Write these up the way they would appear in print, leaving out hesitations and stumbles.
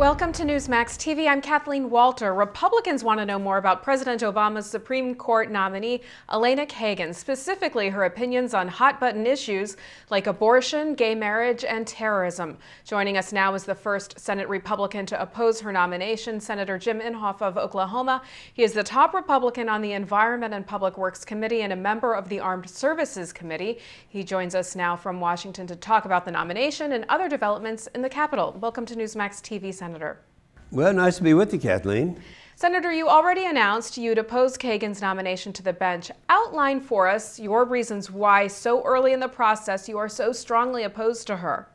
Welcome to Newsmax TV. I'm Kathleen Walter. Republicans want to know more about President Obama's Supreme Court nominee, Elena Kagan, specifically her opinions on hot-button issues like abortion, gay marriage, and terrorism. Joining us now is the first Senate Republican to oppose her nomination, Senator Jim Inhofe of Oklahoma. He is the top Republican on the Environment and Public Works Committee and a member of the Armed Services Committee. He joins us now from Washington to talk about the nomination and other developments in the Capitol. Welcome to Newsmax TV, Senator. Well, nice to be with you, Kathleen. Senator, you already announced you'd oppose Kagan's nomination to the bench. Outline for us your reasons why so early in the process you are so strongly opposed to her.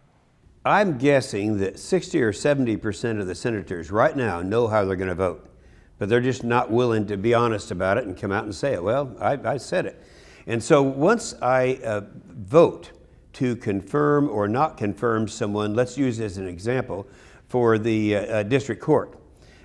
I'm guessing that 60 or 70% of the senators right now know how they're going to vote, but they're just not willing to be honest about it and come out and say it. Well, I said it. And so once I vote to confirm or not confirm someone, let's use as an example, for the district court.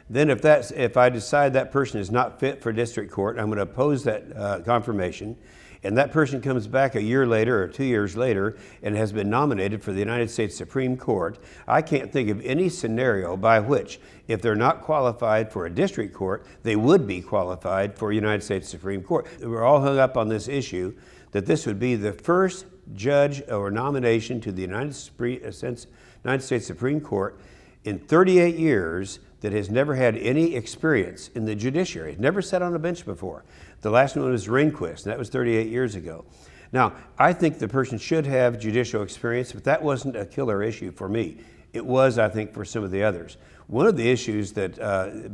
Then if I decide that person is not fit for district court, I'm going to oppose that confirmation, and that person comes back a year later or 2 years later and has been nominated for the United States Supreme Court. I can't think of any scenario by which, if they're not qualified for a district court, they would be qualified for United States Supreme Court. We're all hung up on this issue that this would be the first judge or nomination to the United States Supreme Court in 38 years that has never had any experience in the judiciary, never sat on a bench before. The last one was Rehnquist, and that was 38 years ago. Now, I think the person should have judicial experience, but that wasn't a killer issue for me. It was, I think, for some of the others. One of the issues that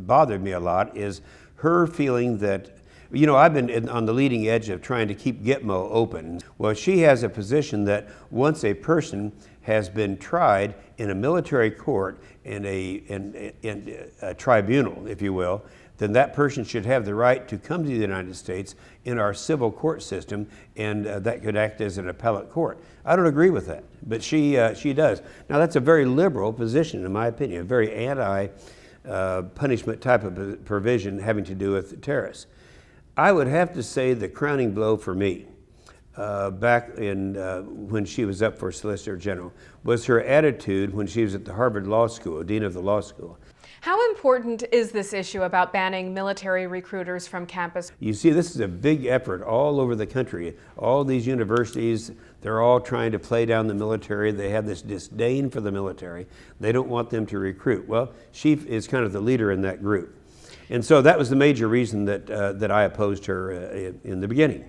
bothered me a lot is her feeling that, you know, I've been on the leading edge of trying to keep Gitmo open. Well, she has a position that once a person has been tried in a military court in a tribunal, if you will, then that person should have the right to come to the United States in our civil court system, and that could act as an appellate court. I don't agree with that, but she does. Now, that's a very liberal position, in my opinion, a very anti-punishment type of provision having to do with terrorists. I would have to say the crowning blow for me, back in when she was up for Solicitor General, was her attitude when she was at the Harvard Law School, Dean of the Law School. How important is this issue about banning military recruiters from campus? You see, this is a big effort all over the country. All these universities, they're all trying to play down the military. They have this disdain for the military. They don't want them to recruit. Well, she is kind of the leader in that group. And so that was the major reason that I opposed her in the beginning.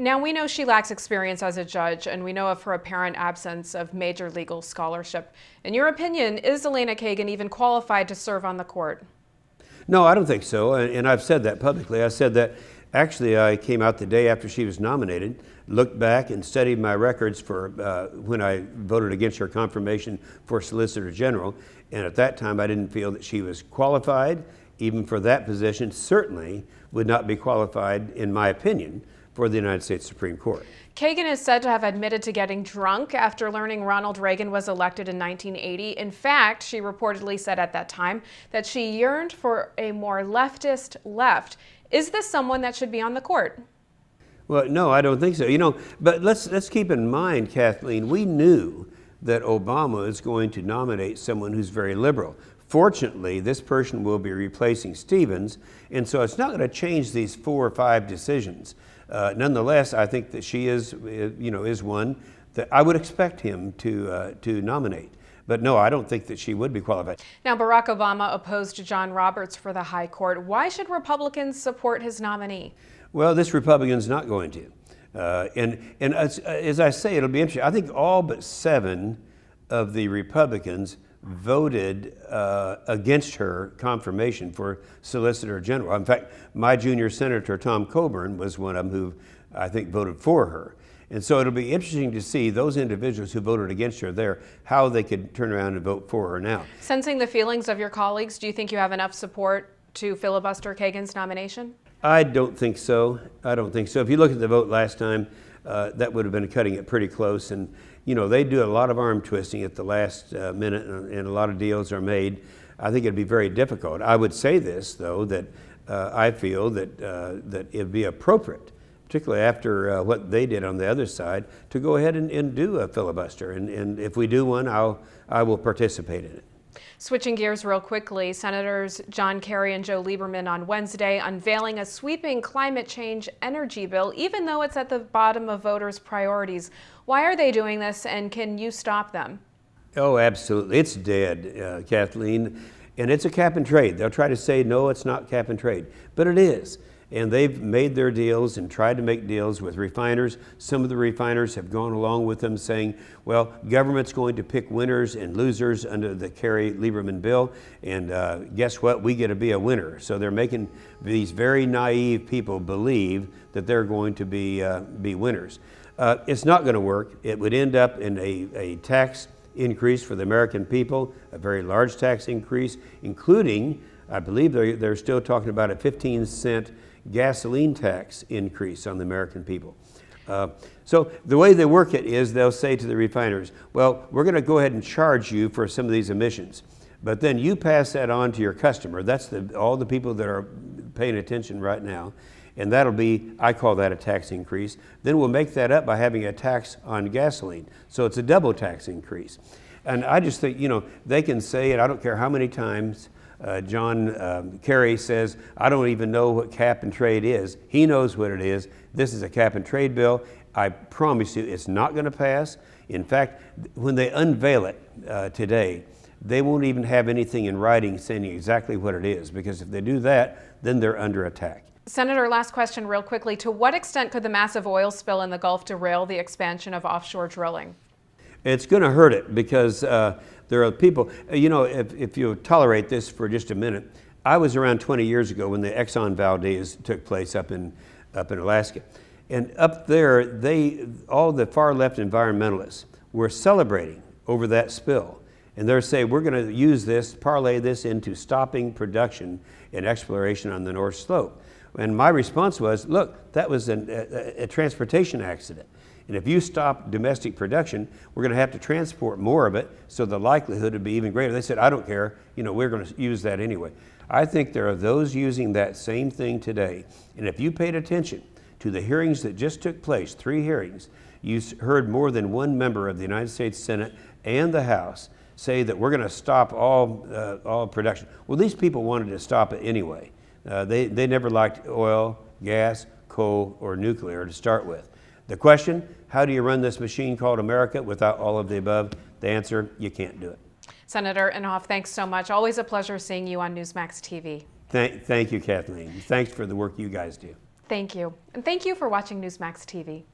Now, we know she lacks experience as a judge, and we know of her apparent absence of major legal scholarship. In your opinion, is Elena Kagan even qualified to serve on the court? No, I don't think so, and I've said that publicly. I said that actually I came out the day after she was nominated, looked back and studied my records for when I voted against her confirmation for Solicitor General, and at that time I didn't feel that she was qualified, even for that position, certainly would not be qualified, in my opinion, for the United States Supreme Court. Kagan is said to have admitted to getting drunk after learning Ronald Reagan was elected in 1980. In fact, she reportedly said at that time that she yearned for a more leftist left. Is this someone that should be on the court? Well, no, I don't think so. You know, but let's keep in mind, Kathleen, we knew that Obama is going to nominate someone who's very liberal. Fortunately, this person will be replacing Stevens, and so it's not going to change these 4 or 5 decisions. Nonetheless, I think that she is one that I would expect him to nominate. But no, I don't think that she would be qualified. Now, Barack Obama opposed John Roberts for the High Court. Why should Republicans support his nominee? Well, this Republican's not going to. And as I say, it'll be interesting. I think all but 7 of the Republicans voted against her confirmation for Solicitor General. In fact, my junior senator, Tom Coburn, was one of them who I think voted for her. And so it'll be interesting to see those individuals who voted against her there, how they could turn around and vote for her now. Sensing the feelings of your colleagues, do you think you have enough support to filibuster Kagan's nomination? I don't think so. I don't think so. If you look at the vote last time, that would have been cutting it pretty close. And you know, they do a lot of arm twisting at the last minute, and a lot of deals are made. I think it'd be very difficult. I would say this, though, that I feel that it'd be appropriate, particularly after what they did on the other side, to go ahead and do a filibuster. And if we do one, I will participate in it. Switching gears real quickly, Senators John Kerry and Joe Lieberman on Wednesday unveiling a sweeping climate change energy bill, even though it's at the bottom of voters' priorities. Why are they doing this, and can you stop them? Oh, absolutely. It's dead, Kathleen. And it's a cap and trade. They'll try to say, no, it's not cap and trade. But it is. And they've made their deals and tried to make deals with refiners. Some of the refiners have gone along with them, saying, well, government's going to pick winners and losers under the Kerry-Lieberman bill. And guess what? We get to be a winner. So they're making these very naive people believe that they're going to be winners. It's not going to work. It would end up in a tax increase for the American people, a very large tax increase, including, I believe they're still talking about a 15-cent gasoline tax increase on the American people. So the way they work it is they'll say to the refiners, well, we're going to go ahead and charge you for some of these emissions, but then you pass that on to your customer. That's all the people that are paying attention right now. And that'll be, I call that a tax increase. Then we'll make that up by having a tax on gasoline. So it's a double tax increase. And I just think, they can say it, I don't care how many times John Kerry says, I don't even know what cap and trade is. He knows what it is. This is a cap and trade bill. I promise you it's not going to pass. In fact, when they unveil it today, they won't even have anything in writing saying exactly what it is, because if they do that, then they're under attack. Senator, last question real quickly. To what extent could the massive oil spill in the Gulf derail the expansion of offshore drilling? It's going to hurt it because there are people, if you tolerate this for just a minute, I was around 20 years ago when the Exxon Valdez took place up in Alaska. And up there, all the far left environmentalists were celebrating over that spill. And they're saying, we're going to use this, parlay this into stopping production and exploration on the North Slope. And my response was, look, that was a transportation accident. And if you stop domestic production, we're going to have to transport more of it, so the likelihood would be even greater. They said, I don't care, we're going to use that anyway. I think there are those using that same thing today. And if you paid attention to the hearings that just took place, 3 hearings, you heard more than one member of the United States Senate and the House say that we're going to stop all production. Well, these people wanted to stop it anyway. They never liked oil, gas, coal, or nuclear to start with. The question, how do you run this machine called America without all of the above? The answer, you can't do it. Senator Inhofe, thanks so much. Always a pleasure seeing you on Newsmax TV. Thank you, Kathleen. Thanks for the work you guys do. Thank you. And thank you for watching Newsmax TV.